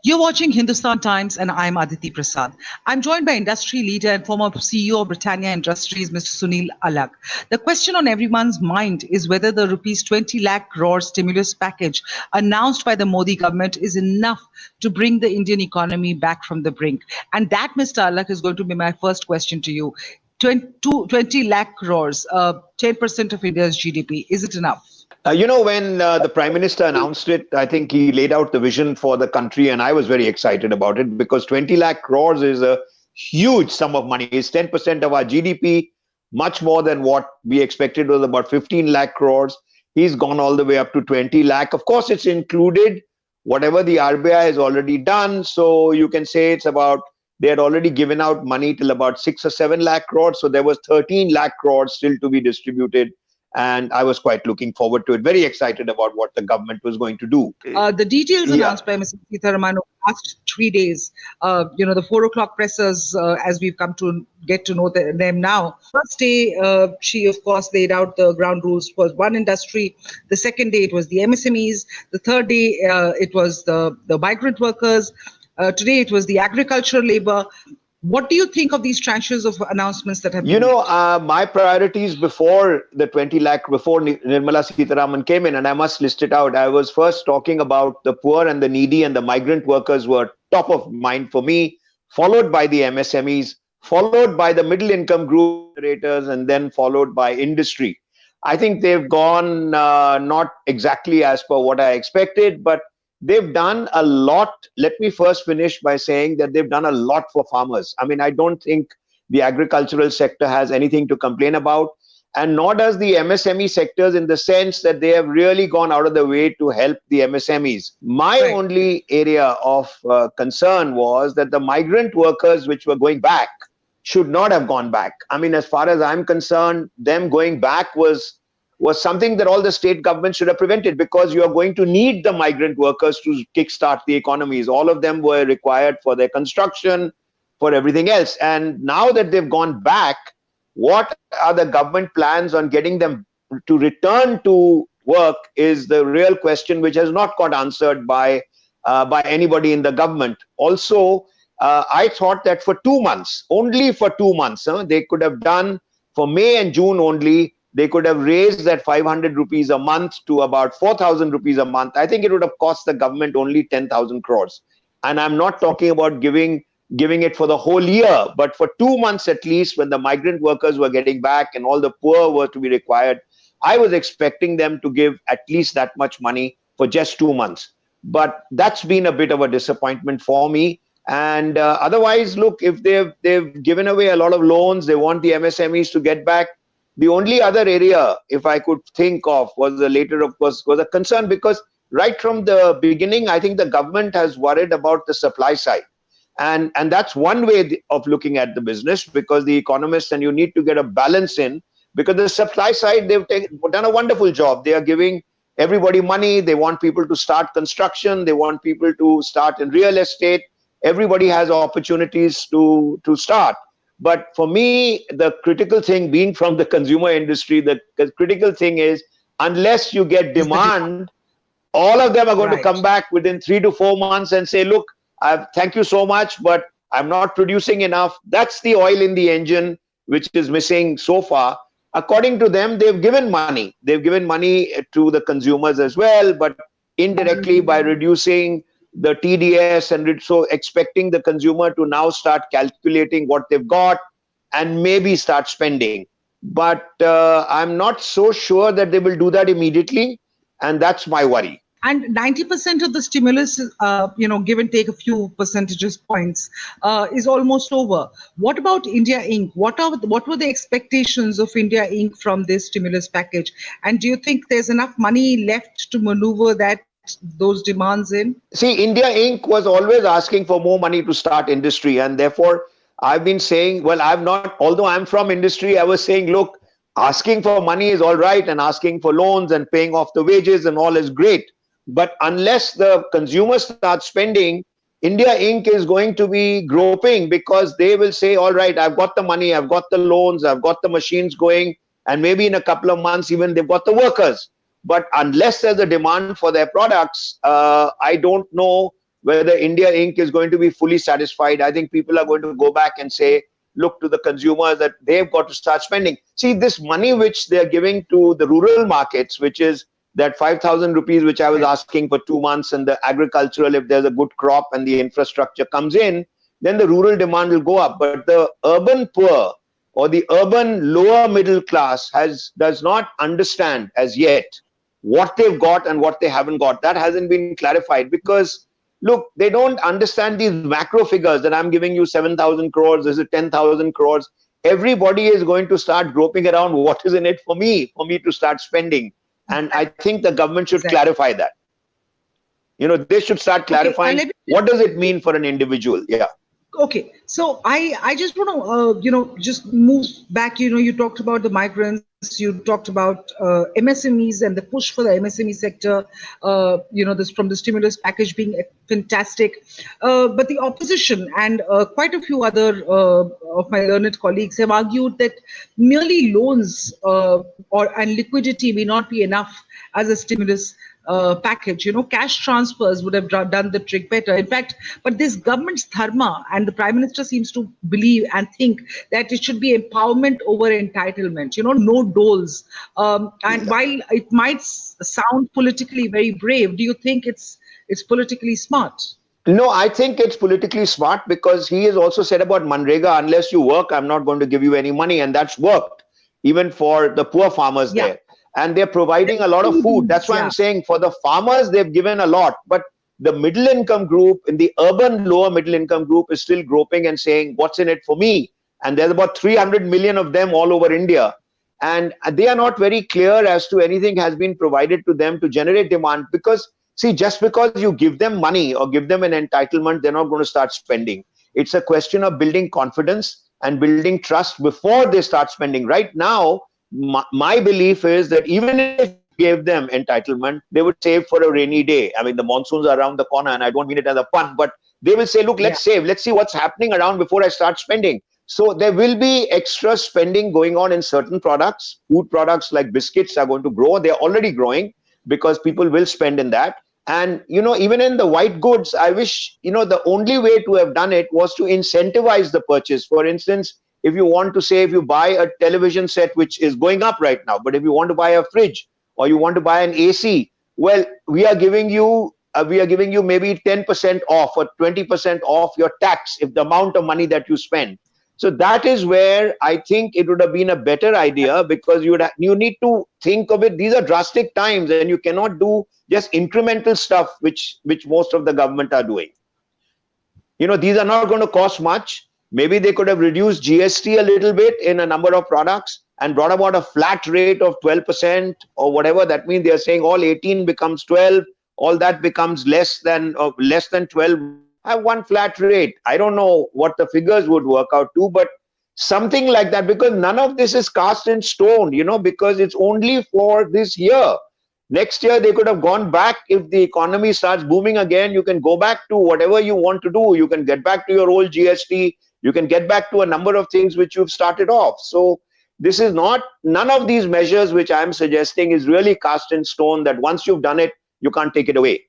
You're watching Hindustan Times, and I'm Aditi Prasad. I'm joined by industry leader and former CEO of Britannia Industries, Mr. Sunil Alagh. The question on everyone's mind is whether the rupees 20 lakh crore stimulus package announced by the Modi government is enough to bring the Indian economy back from the brink. And that, Mr. Alagh, is going to be my first question to you. 20 lakh crores, 10% of India's GDP. Is it enough? When the Prime Minister announced it, I think he laid out the vision for the country, and I was very excited about it because 20 lakh crores is a huge sum of money. It's 10% of our GDP, much more than what we expected was about 15 lakh crores. He's gone all the way up to 20 lakh. Of course, it's included whatever the RBI has already done. So you can say it's about, they had already given out money till about 6 or 7 lakh crores. So there was 13 lakh crores still to be distributed. And I was quite looking forward to it, very excited about what the government was going to do. The details announced by Mrs. Sitharaman over the last 3 days, the 4 o'clock pressers, as we've come to get to know them now. First day, she, of course, laid out the ground rules for one industry. The second day, it was the MSMEs. The third day, it was the migrant workers. Today, it was the agricultural labor. What do you think of these tranches of announcements that have been made? My priorities before the 20 lakh, before Nirmala Sitharaman came in, and I must list it out, I was first talking about the poor and the needy, and the migrant workers were top of mind for me, followed by the MSMEs, followed by the middle income group operators, and then followed by industry. I think they've gone not exactly as per what I expected, but they've done a lot. Let me first finish by saying that they've done a lot for farmers. I mean, I don't think the agricultural sector has anything to complain about, and nor does the MSME sectors, in the sense that they have really gone out of the way to help the MSMEs. My only area of concern was that the migrant workers which were going back should not have gone back. I mean, as far as I'm concerned, them going back was something that all the state governments should have prevented, because you are going to need the migrant workers to kickstart the economies. All of them were required for their construction, for everything else. And now that they've gone back, what are the government plans on getting them to return to work is the real question, which has not got answered by anybody in the government. Also, I thought that for 2 months, only for 2 months, they could have done for May and June only. They could have raised that 500 rupees a month to about 4,000 rupees a month. I think it would have cost the government only 10,000 crores. And I'm not talking about giving it for the whole year, but for 2 months at least, when the migrant workers were getting back and all the poor were to be required, I was expecting them to give at least that much money for just 2 months. But that's been a bit of a disappointment for me. And otherwise, look, if they've given away a lot of loans, they want the MSMEs to get back. The only other area, if I could think of, was a concern, because right from the beginning, I think the government has worried about the supply side. And that's one way of looking at the business, because the economists, and you need to get a balance in, because the supply side, they've done a wonderful job. They are giving everybody money. They want people to start construction. They want people to start in real estate. Everybody has opportunities to start. But for me, the critical thing, being from the consumer industry, the critical thing is, unless you get demand, all of them are going to come back within 3 to 4 months and say, look, thank you so much, but I'm not producing enough. That's the oil in the engine, which is missing so far. According to them, they've given money. They've given money to the consumers as well, but indirectly by reducing the TDS, and so expecting the consumer to now start calculating what they've got and maybe start spending. But I'm not so sure that they will do that immediately, and that's my worry. And 90% of the stimulus, give and take a few percentage points, is almost over. What about India Inc.? What were the expectations of India Inc. from this stimulus package? And do you think there's enough money left to maneuver those demands in? See, India Inc. was always asking for more money to start industry, and therefore I've been saying, although I'm from industry, I was saying, look, asking for money is all right, and asking for loans and paying off the wages and all is great. But unless the consumers start spending, India Inc. is going to be groping, because they will say, all right, I've got the money, I've got the loans, I've got the machines going, and maybe in a couple of months, even they've got the workers. But unless there's a demand for their products, I don't know whether India Inc. is going to be fully satisfied. I think people are going to go back and say, look to the consumers that they've got to start spending. See, this money which they're giving to the rural markets, which is that 5,000 rupees, which I was asking for 2 months, and the agricultural, if there's a good crop and the infrastructure comes in, then the rural demand will go up. But the urban poor or the urban lower middle class does not understand as yet what they've got and what they haven't got. That hasn't been clarified because, look, they don't understand these macro figures that I'm giving you 7,000 crores, this is 10,000 crores. Everybody is going to start groping around what is in it for me to start spending. And I think the government should clarify that. They should start clarifying what does it mean for an individual. Yeah. Okay, so I just want to just move back. You talked about the migrants, you talked about MSMEs and the push for the MSME sector. This from the stimulus package being fantastic, but the opposition and quite a few other of my learned colleagues have argued that merely loans and liquidity may not be enough as a stimulus package. Cash transfers would have done the trick better. In fact, but this government's dharma, and the Prime Minister seems to believe and think that it should be empowerment over entitlement, no doles. And while it might sound politically very brave, do you think it's politically smart? No, I think it's politically smart because he has also said about Manrega, unless you work, I'm not going to give you any money. And that's worked, even for the poor farmers there. And they're providing a lot of food. That's why I'm saying for the farmers, they've given a lot. But the middle income group, in the urban lower middle income group, is still groping and saying, what's in it for me? And there's about 300 million of them all over India. And they are not very clear as to anything has been provided to them to generate demand. Because, see, just because you give them money or give them an entitlement, they're not going to start spending. It's a question of building confidence and building trust before they start spending. Right now, my belief is that even if you gave them entitlement, they would save for a rainy day. I mean, the monsoons are around the corner, and I don't mean it as a pun, but they will say, look, let's save. Let's see what's happening around before I start spending. So there will be extra spending going on in certain products. Food products like biscuits are going to grow. They're already growing because people will spend in that. And, even in the white goods, I wish, the only way to have done it was to incentivize the purchase. For instance, if you want to say, if you buy a television set, which is going up right now, but if you want to buy a fridge or you want to buy an AC, well, we are giving you maybe 10% off or 20% off your tax if the amount of money that you spend. So that is where I think it would have been a better idea, because you need to think of it. These are drastic times, and you cannot do just incremental stuff, which most of the government are doing. These are not going to cost much. Maybe they could have reduced GST a little bit in a number of products and brought about a flat rate of 12% or whatever. That means they are saying all 18 becomes 12, all that becomes less than 12. Have one flat rate. I don't know what the figures would work out to, but something like that, because none of this is cast in stone, because it's only for this year. Next year, they could have gone back. If the economy starts booming again, you can go back to whatever you want to do. You can get back to your old GST. You can get back to a number of things which you've started off. So this is none of these measures which I'm suggesting is really cast in stone that once you've done it, you can't take it away.